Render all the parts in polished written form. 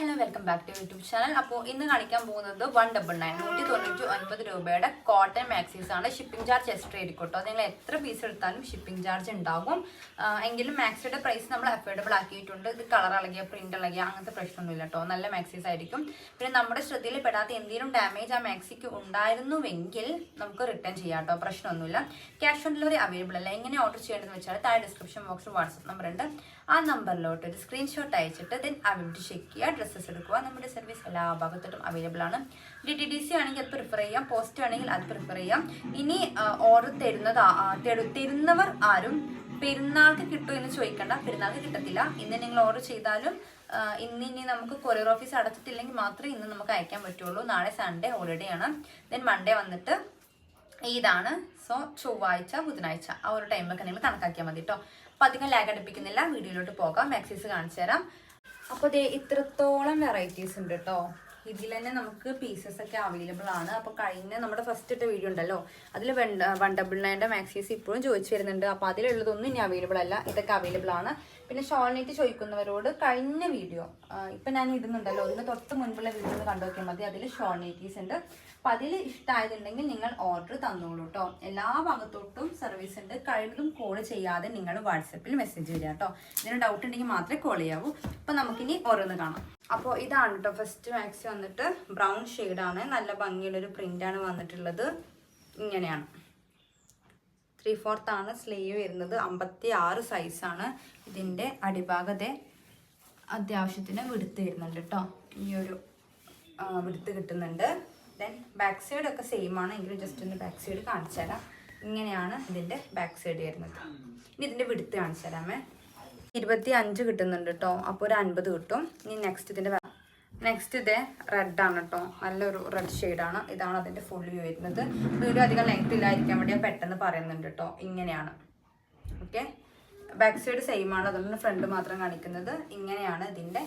Hello welcome back to YouTube channel. അപ്പോൾ ഇന്ന് കാണിക്കാൻ പോകുന്നത് 199 രൂപയുടെ കോട്ടൺ മാക്സീസ് ആണ്. ഷിപ്പിംഗ് ചാർജ് എക്സ്ട്രാ ആയിരിക്കും കേട്ടോ. നിങ്ങൾ എത്ര പീസ് എടുത്താലും ഷിപ്പിംഗ് ചാർജ് ഉണ്ടാകും. എങ്കിലും മാക്സിയുടെ പ്രൈസ് നമ്മൾ അഫോർഡബിൾ ആക്കിയിട്ടുണ്ട്. ഇത് കളർ ഇളകിയ പ്രിന്റ് ഇളകിയ അങ്ങനത്തെ പ്രശ്നമൊന്നുമില്ല കേട്ടോ. നല്ല മാക്സീസ് ആയിരിക്കും. പിന്നെ നമ്മുടെ ശ്രദ്ധയിൽ പെടാത്ത എന്തെങ്കിലും ഡാമേജ് ആ മാക്സിക്ക് ഉണ്ടായിരുന്നുവെങ്കിൽ നമുക്ക് റിട്ടേൺ ചെയ്യാം കേട്ടോ. പ്രശ്നമൊന്നുമില്ല. ക്യാഷ് ഓൺ ഡെലിവറി അവൈലബിൾ അല്ല. എങ്ങനെ ഓർഡർ ചെയ്യേണ്ടതെന്ന് വെച്ചാൽ താഴെ ഡിസ്ക്രിപ്ഷൻ ബോക്സിൽ വാട്സ്ആപ്പ് നമ്പർ ഉണ്ട്. ആ നമ്പറിലോട്ട് ഒരു സ്ക്രീൻഷോട്ട് അയച്ചിട്ട് ദെൻ അവൈലബിലിറ്റി ചെക്ക് ചെയ്യുക. ഡ്രസ്സസ് എടുക്കുക. നമ്മുടെ സർവീസ് എല്ലാ ഭാഗത്തോട്ടും അവൈലബിൾ ആണ്. DTDC ആണെങ്കിൽ അത് പ്രിഫർ ചെയ്യാം, പോസ്റ്റ് ആണെങ്കിൽ അത് പ്രിഫർ ചെയ്യാം. ഇനി ഓർഡർ തരുന്നവർ ആരും പെരുന്നാൾക്ക് കിട്ടുമോ എന്ന് ചോദിക്കണ്ട. പെരുന്നാൾക്ക് കിട്ടത്തില്ല. ഇന്ന് നിങ്ങൾ ഓർഡർ ചെയ്താലും ഇനി നമുക്ക് കൊറിയർ ഓഫീസ് അടച്ചിട്ടില്ലെങ്കിൽ മാത്രമേ ഇന്ന് നമുക്ക് അയക്കാൻ പറ്റുള്ളൂ. നാളെ സൺഡേ ഹോളിഡേ ആണ്. ദെൻ മൺഡേ വന്നിട്ട് ഇതാണ്. സോ ചൊവ്വാഴ്ച ബുധനാഴ്ച ആ ഒരു ടൈമിലൊക്കെ നിങ്ങൾ കണക്കാക്കിയാൽ മതി കേട്ടോ. അപ്പോൾ അധികം ലാഗ് അടുപ്പിക്കുന്നില്ല. വീഡിയോയിലോട്ട് പോകാം. മാക്സീസ് കാണിച്ചു തരാം. അപ്പോൾ ദേ ഇത്രത്തോളം വെറൈറ്റീസ് ഉണ്ട് കേട്ടോ. ഇതിൽ തന്നെ നമുക്ക് പീസസ് ഒക്കെ അവൈലബിൾ ആണ്. അപ്പോൾ കഴിഞ്ഞ നമ്മുടെ ഫസ്റ്റ് ഇട്ട വീഡിയോ ഉണ്ടല്ലോ, അതിൽ 199 മാക്സീസ് ഇപ്പോഴും ചോദിച്ചു വരുന്നുണ്ട്. അപ്പോൾ അതിലുള്ളതൊന്നും ഇനി അവൈലബിൾ അല്ല. ഇതൊക്കെ അവൈലബിൾ ആണ്. പിന്നെ ഷോൾ നെറ്റ് ചോദിക്കുന്നവരോട് കഴിഞ്ഞ വീഡിയോ ഇപ്പം ഞാൻ ഇടുന്നുണ്ടല്ലോ, ഇതിന് തൊട്ട് മുൻപുള്ള വീഡിയോ ഒന്ന് കണ്ടു നോക്കിയാൽ മതി. അതിൽ ഷോൾ നെറ്റീസ് ഉണ്ട്. അപ്പം അതിൽ ഇഷ്ടമായതുണ്ടെങ്കിൽ നിങ്ങൾ ഓർഡർ തന്നോളൂ കേട്ടോ. എല്ലാ ഭാഗത്തോട്ടും സർവീസ് ഉണ്ട്. കഴിവതും കോൾ ചെയ്യാതെ നിങ്ങൾ വാട്സപ്പിൽ മെസ്സേജ് വരിക കേട്ടോ. ഇതിന് ഡൗട്ട് ഉണ്ടെങ്കിൽ മാത്രമേ കോൾ ചെയ്യാവൂ. അപ്പം നമുക്കിനി ഓരോന്ന് കാണാം. അപ്പോൾ ഇതാണ് കേട്ടോ ഫസ്റ്റ് മാക്സി വന്നിട്ട് ബ്രൗൺ ഷെയ്ഡാണ്. നല്ല ഭംഗിയുള്ളൊരു പ്രിൻ്റാണ് വന്നിട്ടുള്ളത്. ഇങ്ങനെയാണ് 3/4 ആണ് സ്ലീവ് വരുന്നത്. 56 സൈസാണ്. ഇതിൻ്റെ അടിഭാഗത്തെ അത്യാവശ്യത്തിന് വിടുത്ത് വരുന്നുണ്ട് കേട്ടോ. ഈ ഒരു വിടുത്ത് കിട്ടുന്നുണ്ട്. ദെൻ ബാക്ക് സൈഡ് ഒക്കെ സെയിം ആണ്. എങ്കിലും ജസ്റ്റ് ഒന്ന് ബാക്ക് സൈഡ് കാണിച്ചു തരാം. ഇങ്ങനെയാണ് ഇതിൻ്റെ ബാക്ക് സൈഡ് വരുന്നത്. ഇനി ഇതിൻ്റെ വിടുത്ത് കാണിച്ചു തരാമേ. 25 കിട്ടുന്നുണ്ട് കേട്ടോ. അപ്പോൾ ഒരു 50 കിട്ടും. ഇനി നെക്സ്റ്റ് ഇത് റെഡാണ് കേട്ടോ. നല്ലൊരു റെഡ് ഷെയ്ഡാണ്. ഇതാണ് അതിൻ്റെ ഫുൾ വ്യൂ വരുന്നത്. വീഡിയോ അധികം ലെങ്ത് ഇല്ലായിരിക്കാൻ വേണ്ടി ഞാൻ പെട്ടെന്ന് പറയുന്നുണ്ട് കേട്ടോ. ഇങ്ങനെയാണ്. ഓക്കെ, ബാക്ക് സൈഡ് സെയിം ആണ്. അതുകൊണ്ട് ഫ്രണ്ട് മാത്രം കാണിക്കുന്നത്. ഇങ്ങനെയാണ് ഇതിൻ്റെ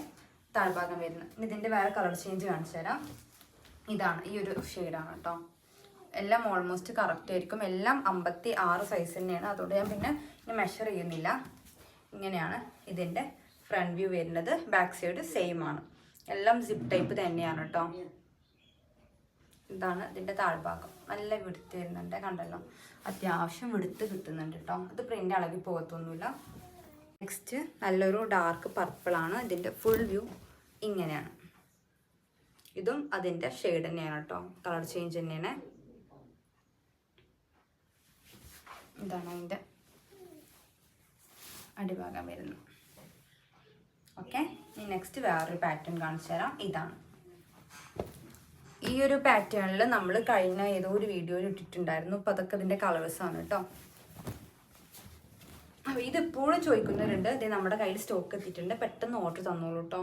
താഴ്ഭാഗം വരുന്നത്. ഇതിൻ്റെ വേറെ കളർ ചേഞ്ച് കാണിച്ചു തരാം. ഇതാണ് ഈ ഒരു ഷെയ്ഡാണ് കേട്ടോ. എല്ലാം ഓൾമോസ്റ്റ് കറക്റ്റ് ആയിരിക്കും. എല്ലാം 56 സൈസ് തന്നെയാണ്. അതുകൊണ്ട് ഞാൻ പിന്നെ ഇനി മെഷർ ചെയ്യുന്നില്ല. ഇങ്ങനെയാണ് ഇതിൻ്റെ ഫ്രണ്ട് വ്യൂ വരുന്നത്. ബാക്ക് സൈഡ് സെയിം ആണ്. എല്ലാം സിപ്പ് ടൈപ്പ് തന്നെയാണ് കേട്ടോ. ഇതാണ് ഇതിൻ്റെ താഴ്ഭാഗം. നല്ല വിടുത്ത് വരുന്നുണ്ട്. കണ്ടല്ലോ, അത്യാവശ്യം വിടുത്ത് കിട്ടുന്നുണ്ട് കേട്ടോ. ഇത് പ്രിൻ്റ് ഇളകി പോകത്തൊന്നുമില്ല. നെക്സ്റ്റ് നല്ലൊരു ഡാർക്ക് പർപ്പിളാണ്. ഇതിൻ്റെ ഫുൾ വ്യൂ ഇങ്ങനെയാണ്. ഇതും അതിൻ്റെ ഷെയ്ഡ് തന്നെയാണ് കേട്ടോ. കളർ ചേഞ്ച് തന്നെയാണ്. ഇതാണ് അതിൻ്റെ അടിഭാഗം വരുന്നത്. ഓക്കെ, ഇനി നെക്സ്റ്റ് വേറൊരു പാറ്റേൺ കാണിച്ചു തരാം. ഇതാണ് ഈ ഒരു പാറ്റേണിൽ നമ്മൾ കഴിഞ്ഞ ഏതോ ഒരു വീഡിയോയിൽ ഇട്ടിട്ടുണ്ടായിരുന്നു. അപ്പോൾ അതൊക്കെ ഇതിൻ്റെ കളേഴ്സാണ് കേട്ടോ. അപ്പോൾ ഇതിപ്പോഴും ചോദിക്കുന്നവരുണ്ട്. ഇത് നമ്മുടെ കയ്യിൽ സ്റ്റോക്ക് എത്തിയിട്ടുണ്ട്, പെട്ടെന്ന് ഓർഡർ തന്നോളൂ കേട്ടോ.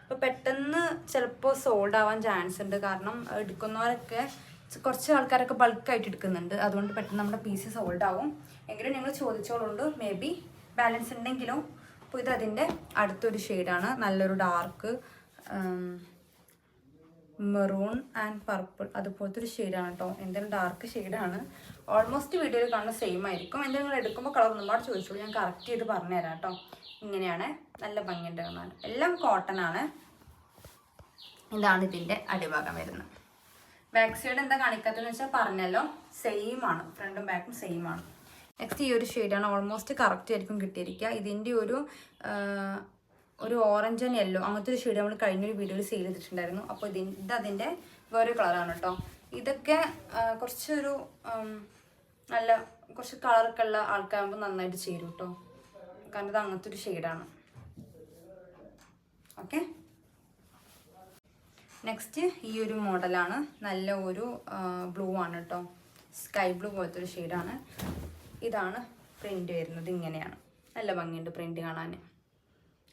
അപ്പോൾ പെട്ടെന്ന് ചിലപ്പോൾ സോൾഡ് ആവാൻ ചാൻസ് ഉണ്ട്. കാരണം എടുക്കുന്നവരൊക്കെ കുറച്ച് ആൾക്കാരൊക്കെ ബൾക്കായിട്ട് എടുക്കുന്നുണ്ട്. അതുകൊണ്ട് പെട്ടെന്ന് നമ്മുടെ പീസ് സോൾഡ് ആവും. എങ്കിലും നിങ്ങൾ ചോദിച്ചോളുണ്ട്. മേ ബി ബാലൻസ് ഉണ്ടെങ്കിലും. അപ്പോൾ ഇത് അതിൻ്റെ അടുത്തൊരു ഷെയ്ഡാണ്. നല്ലൊരു ഡാർക്ക് മെറൂൺ ആൻഡ് പർപ്പിൾ അതുപോലത്തെ ഒരു ഷെയ്ഡാണ് കേട്ടോ. എന്തെങ്കിലും ഡാർക്ക് ഷെയ്ഡാണ്. ഓൾമോസ്റ്റ് വീഡിയോയിൽ കാണുന്ന സെയിം ആയിരിക്കും. എന്തെങ്കിലും നിങ്ങൾ എടുക്കുമ്പോൾ കളർ ഒരുപാട് ചോദിച്ചോളൂ, ഞാൻ കറക്റ്റ് ചെയ്ത് പറഞ്ഞു തരാം കേട്ടോ. ഇങ്ങനെയാണ്. നല്ല ഭംഗിയുണ്ട് കാണാൻ. എല്ലാം കോട്ടൺ ആണ്. ഇതാണ് ഇതിൻ്റെ അടിഭാഗം വരുന്നത്. ബാക്ക് സൈഡ് എന്താ കാണിക്കാത്തതെന്ന് വെച്ചാൽ പറഞ്ഞല്ലോ, സെയിം ആണ്. ഫ്രണ്ടും ബാക്കും സെയിം ആണ്. നെക്സ്റ്റ് ഈ ഒരു ഷെയ്ഡാണ്. ഓൾമോസ്റ്റ് കറക്റ്റ് ആയിരിക്കും കിട്ടിയിരിക്കുക. ഇതിൻ്റെ ഒരു ഓറഞ്ച് ആൻഡ് യെല്ലോ അങ്ങനത്തെ ഒരു ഷെയ്ഡ് നമ്മൾ കഴിഞ്ഞൊരു വീഡിയോയിൽ സെയിൽ ചെയ്തിട്ടുണ്ടായിരുന്നു. അപ്പോൾ ഇത് അതിൻ്റെ വേറൊരു കളറാണ് കേട്ടോ. ഇതൊക്കെ കുറച്ചൊരു നല്ല കുറച്ച് കളറൊക്കെ ഉള്ള ആൾക്കാരാകുമ്പോൾ നന്നായിട്ട് ചേരും കേട്ടോ. കാരണം ഇത് അങ്ങനത്തെ ഒരു ഷെയ്ഡാണ്. ഓക്കെ, നെക്സ്റ്റ് ഈ ഒരു മോഡലാണ്. നല്ല ഒരു ബ്ലൂ ആണ് കേട്ടോ. സ്കൈ ബ്ലൂ പോലത്തെ ഒരു ഷെയ്ഡാണ്. ഇതാണ് പ്രിൻ്റ് വരുന്നത്. ഇങ്ങനെയാണ്. നല്ല ഭംഗിയുണ്ട് പ്രിൻ്റ് കാണാൻ.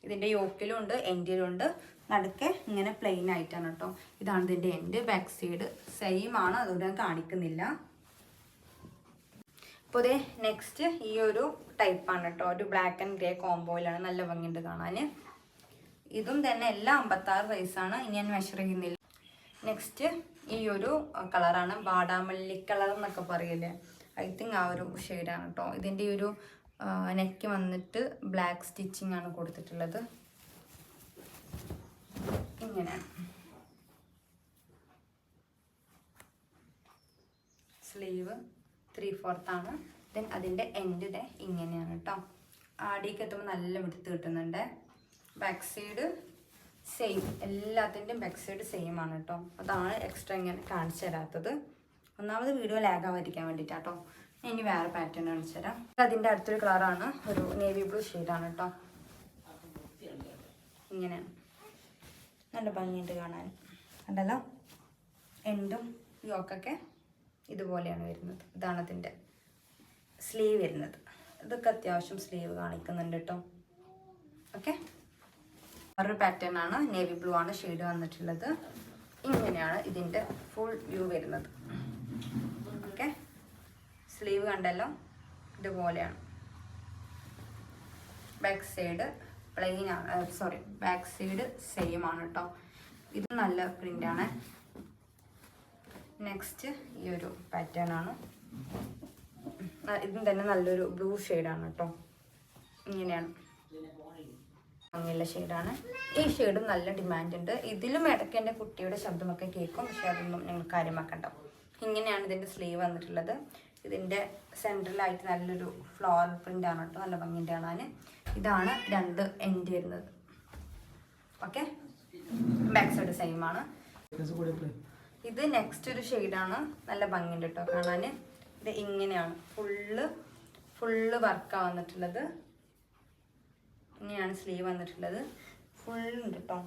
ഇതിൻ്റെ യോക്കിലും ഉണ്ട്, എൻഡിലും ഉണ്ട്. നടുക്കെ ഇങ്ങനെ പ്ലെയിൻ ആയിട്ടാണ് കേട്ടോ. ഇതാണ് ഇതിൻ്റെ എൻഡ്. ബാക്ക് സൈഡ് സെയിം ആണ്. അതുകൊണ്ട് ഞാൻ കാണിക്കുന്നില്ല. അപ്പോൾ ഇതേ നെക്സ്റ്റ് ഈ ഒരു ടൈപ്പാണ് കേട്ടോ. ഒരു ബ്ലാക്ക് ആൻഡ് ഗ്രേ കോംബോയിലാണ്. നല്ല ഭംഗിയുണ്ട് കാണാൻ. ഇതും തന്നെ എല്ലാം 56 സൈസാണ്. ഇനി ഞാൻ മെഷർ ചെയ്യുന്നില്ല. നെക്സ്റ്റ് ഈ ഒരു കളറാണ്. വാടാമല്ലി കളർ എന്നൊക്കെ പറയില്ലേ, ഐ തിങ്ക് ആ ഒരു ഷെയ്ഡാണ് കേട്ടോ. ഇതിൻ്റെ ഈ ഒരു നെക്ക് വന്നിട്ട് ബ്ലാക്ക് സ്റ്റിച്ചിങ് ആണ് കൊടുത്തിട്ടുള്ളത്. ഇങ്ങനെയാണ്. സ്ലീവ് 3/4 ആണ്. ദെൻ അതിൻ്റെ എൻഡ് ഇങ്ങനെയാണ് കേട്ടോ. ആടിക്ക് എത്തുമ്പോൾ നല്ല വിടുത്ത് കിട്ടുന്നുണ്ട്. ബാക്ക് സൈഡ് സെയിം, എല്ലാത്തിൻ്റെയും ബാക്ക് സൈഡ് സെയിം ആണ് കേട്ടോ. അതാണ് എക്സ്ട്രാ ഇങ്ങനെ കാണിച്ചു തരാത്തത്. ഒന്നാമത് വീഡിയോ ലാഗ് ആവാതിരിക്കാൻ വേണ്ടിയിട്ടാട്ടോ. ഇനി വേറെ പാറ്റേൺ കാണിച്ചു തരാം. അതിൻ്റെ അടുത്തൊരു കളറാണ്, ഒരു നേവി ബ്ലൂ ഷെയ്ഡാണ് കേട്ടോ. ഇങ്ങനെയാണ്, നല്ല ഭംഗിയുണ്ട് കാണാൻ. കണ്ടല്ലോ, എൻഡും യോക്കൊക്കെ ഇതുപോലെയാണ് വരുന്നത്. ഇതാണ് അതിൻ്റെ സ്ലീവ് വരുന്നത്. ഇതൊക്കെ അത്യാവശ്യം സ്ലീവ് കാണിക്കുന്നുണ്ട് കേട്ടോ. ഓക്കെ, വേറൊരു പാറ്റേൺ ആണ്, നേവി ബ്ലൂ ആണ് ഷെയ്ഡ് വന്നിട്ടുള്ളത്. ഇങ്ങനെയാണ് ഇതിൻ്റെ ഫുൾ വ്യൂ വരുന്നത്. ഓക്കെ, സ്ലീവ് കണ്ടല്ലോ, ഇതുപോലെയാണ്. ബാക്ക് സൈഡ് പ്ലെയിൻ ആണ്, സോറി, ബാക്ക് സൈഡ് സെയിം ആണ് കേട്ടോ. ഇത് നല്ല പ്രിൻ്റാണ്. നെക്സ്റ്റ് ഈ ഒരു പാറ്റേൺ ആണ്. ഇതും തന്നെ നല്ലൊരു ബ്ലൂ ഷെയ്ഡാണ് കേട്ടോ. ഇങ്ങനെയാണ്, അങ്ങനെയുള്ള ഷെയ്ഡാണ്. ഈ ഷെയ്ഡും നല്ല ഡിമാൻഡ് ഉണ്ട്. ഇതിലും ഇടയ്ക്ക് എൻ്റെ കുട്ടിയുടെ ശബ്ദമൊക്കെ കേൾക്കും, പക്ഷെ അതൊന്നും ഞങ്ങൾ കാര്യമാക്കണ്ട. ഇങ്ങനെയാണ് ഇതിൻ്റെ സ്ലീവ് വന്നിട്ടുള്ളത്. ഇതിൻ്റെ സെൻട്രലായിട്ട് നല്ലൊരു ഫ്ലോറൽ പ്രിൻ്റ് ആണ് കേട്ടോ, നല്ല ഭംഗിൻ്റെ കാണാൻ. ഇതാണ് രണ്ട് എൻഡ് വരുന്നത്. ഓക്കെ, ബാക്ക് സൈഡ് സെയിം ആണ്. ഇത് നെക്സ്റ്റ് ഒരു ഷെയ്ഡാണ്, നല്ല ഭംഗിയുണ്ട് കേട്ടോ കാണാൻ. ഇത് ഇങ്ങനെയാണ്, ഫുള്ള് വർക്കാണ് വന്നിട്ടുള്ളത്. ഇങ്ങനെയാണ് സ്ലീവ് വന്നിട്ടുള്ളത്. ഫുള്ളുണ്ട് കേട്ടോ,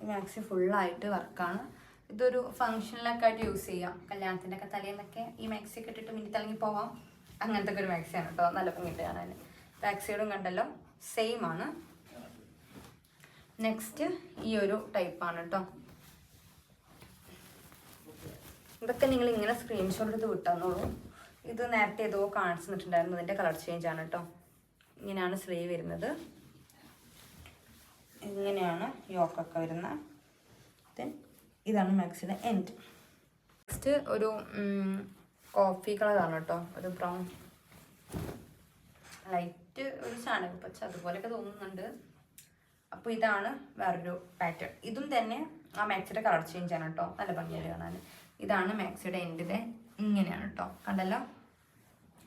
മാക്സി ഫുള്ളായിട്ട് വർക്കാണ്. ഇതൊരു ഫംഗ്ഷനിലൊക്കെ ആയിട്ട് യൂസ് ചെയ്യാം. കല്യാണത്തിൻ്റെ ഒക്കെ തലേന്നൊക്കെ ഈ മാക്സി ഒക്കെ ഇട്ടിട്ട് മിനി തിളങ്ങി പോവാം. അങ്ങനത്തെ ഒക്കെ ഒരു മാക്സിയാണ് കേട്ടോ, നല്ല ഭംഗിയിട്ട് കാണാൻ. ബാക്ക് സൈഡും കണ്ടല്ലോ, സെയിം ആണ്. നെക്സ്റ്റ് ഈ ഒരു ടൈപ്പാണ് കേട്ടോ. ഇതൊക്കെ നിങ്ങൾ ഇങ്ങനെ സ്ക്രീൻഷോട്ട് എടുത്ത് വിട്ടാന്നോളൂ. ഇത് നേരത്തെ ഏതോ കാണിച്ചിട്ടുണ്ടായിരുന്നു, ഇതിൻ്റെ കളർ ചേഞ്ച് ആണ് കേട്ടോ. ഇങ്ങനെയാണ് സ്ലീവ് വരുന്നത്. ഇങ്ങനെയാണ് യോക്കൊക്കെ വരുന്നത്. ദെൻ ഇതാണ് മാക്സിയുടെ എൻഡ്. നെക്സ്റ്റ് ഒരു കോഫി കളറാണ് കേട്ടോ, ഒരു ബ്രൗൺ ലൈറ്റ്, ഒരു ചാണകപ്പച്ച അതുപോലെയൊക്കെ തോന്നുന്നുണ്ട്. അപ്പോൾ ഇതാണ് വേറൊരു പാറ്റേൺ. ഇതും തന്നെ ആ മാക്സിയുടെ കളർ ചേഞ്ച് ആണ് കേട്ടോ, നല്ല ഭംഗിയായിട്ട് കാണാൻ. ഇതാണ് മാക്സിയുടെ എൻഡിലെ, ഇങ്ങനെയാണ് കേട്ടോ, കണ്ടല്ലോ.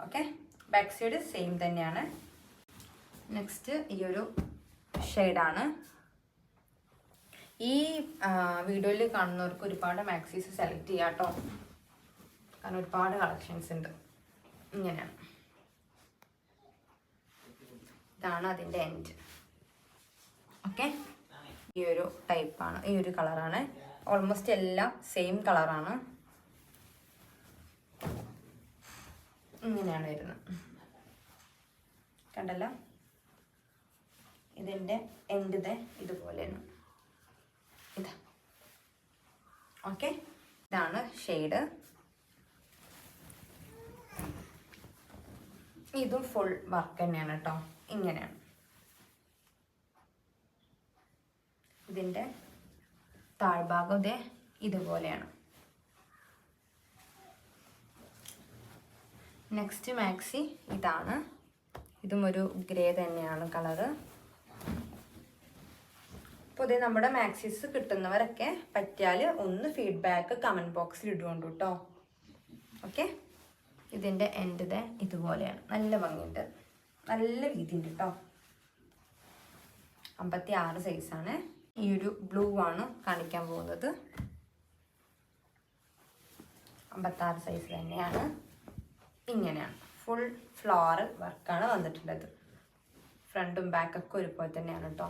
ഓക്കെ, ബാക്ക് സൈഡ് സെയിം തന്നെയാണ്. നെക്സ്റ്റ് ഈ ഒരു ഷെയ്ഡാണ്. ഈ വീഡിയോയിൽ കാണുന്നവർക്ക് ഒരുപാട് മാക്സീസ് സെലക്ട് ചെയ്യാം കേട്ടോ, കാരണം ഒരുപാട് കളക്ഷൻസ് ഉണ്ട്. ഇങ്ങനെയാണ്, ഇതാണ് അതിൻ്റെ എൻഡ്. ഓക്കെ, ഈ ഒരു ടൈപ്പാണ്, ഈ ഒരു കളറാണ്. ഓൾമോസ്റ്റ് എല്ലാം സെയിം കളറാണ്. ഇങ്ങനെയാണ് വരുന്നത്, കണ്ടല്ലോ. ഇതിൻ്റെ എൻഡ് ഇതുപോലെയാണ്. ഇതാ, ഓക്കെ, ഇതാണ് ഷെയ്ഡ്. ഇതും ഫുൾ വർക്ക് തന്നെയാണ് കേട്ടോ. ഇങ്ങനെയാണ് ഇതിൻ്റെ താഴ്ഭാഗം. ഇതുപോലെയാണ്. നെക്സ്റ്റ് മാക്സി ഇതാണ്. ഇതും ഒരു ഗ്രേ തന്നെയാണ് കളറ്. അപ്പോൾ ഇത് നമ്മുടെ മാക്സീസ് കിട്ടുന്നവരൊക്കെ പറ്റിയാൽ ഒന്ന് ഫീഡ്ബാക്ക് കമൻറ്റ് ബോക്സിൽ ഇടുകൊണ്ട് കേട്ടോ. ഓക്കെ, ഇതിൻ്റെ എൻഡ് ഇതുപോലെയാണ്. നല്ല ഭംഗിയുണ്ട്, നല്ല വീതിയുണ്ട് കേട്ടോ. 56 സൈസാണ്. ഈ ഒരു ബ്ലൂ ആണ് കാണിക്കാൻ പോകുന്നത്. 56 സൈസ് തന്നെയാണ്. ഇങ്ങനെയാണ്, ഫുൾ ഫ്ലോറൽ വർക്കാണ് വന്നിട്ടുള്ളത്. ഫ്രണ്ടും ബാക്കൊക്കെ ഒരുപോലെ തന്നെയാണ് കേട്ടോ.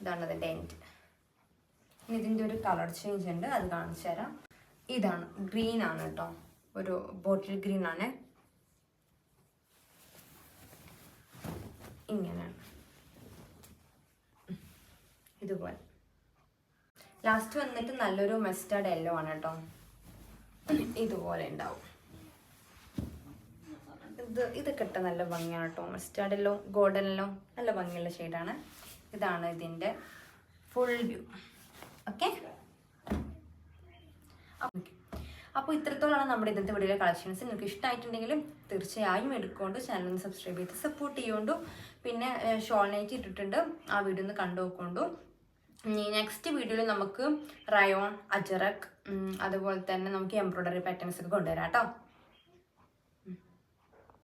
ഇതാണ് അതിൻ്റെ എൻഡ്. ഇനി ഇതിൻ്റെ ഒരു കളർ ചേഞ്ച് ഉണ്ട്, അത് കാണിച്ചു തരാം. ഇതാണ് ഗ്രീൻ ആണ് കേട്ടോ, ഒരു ബോട്ടിൽ ഗ്രീൻ ആണ്. ഇങ്ങനെയാണ്, ഇതുപോലെ. ലാസ്റ്റ് വന്നിട്ട് നല്ലൊരു മസ്റ്റാർഡ് യെല്ലോ ആണ് കേട്ടോ. ഇതുപോലെ ഉണ്ടാവും. ഇതൊക്കെ ഇട്ട നല്ല ഭംഗിയാണ് കേട്ടോ. മസ്റ്റാർഡ് യെല്ലോ, ഗോൾഡൻ യെല്ലോ, നല്ല ഭംഗിയുള്ള ഷെയ്ഡാണ്. ഇതാണ് ഇതിൻ്റെ ഫുൾ വ്യൂ. ഓക്കെ, അപ്പോൾ ഇത്രത്തോളമാണ് നമ്മുടെ ഇന്നത്തെ വീഡിയോയിലെ കളക്ഷൻസ്. നിങ്ങൾക്ക് ഇഷ്ടമായിട്ടുണ്ടെങ്കിൽ തീർച്ചയായും എടുക്കൊണ്ട് ചാനൽ സബ്സ്ക്രൈബ് ചെയ്ത് സപ്പോർട്ട് ചെയ്യുകൊണ്ടു. പിന്നെ ഷോൾ നൈറ്റ് ഇട്ടിട്ടുണ്ട്, ആ വീഡിയോ ഒന്ന് കണ്ടു നോക്കൊണ്ടു. നെക്സ്റ്റ് വീഡിയോയിൽ നമുക്ക് റയോൺ, അജറക് അതുപോലെ തന്നെ നമുക്ക് എംബ്രോയ്ഡറി പാറ്റേൺസ് ഒക്കെ കൊണ്ടുവരാം കേട്ടോ.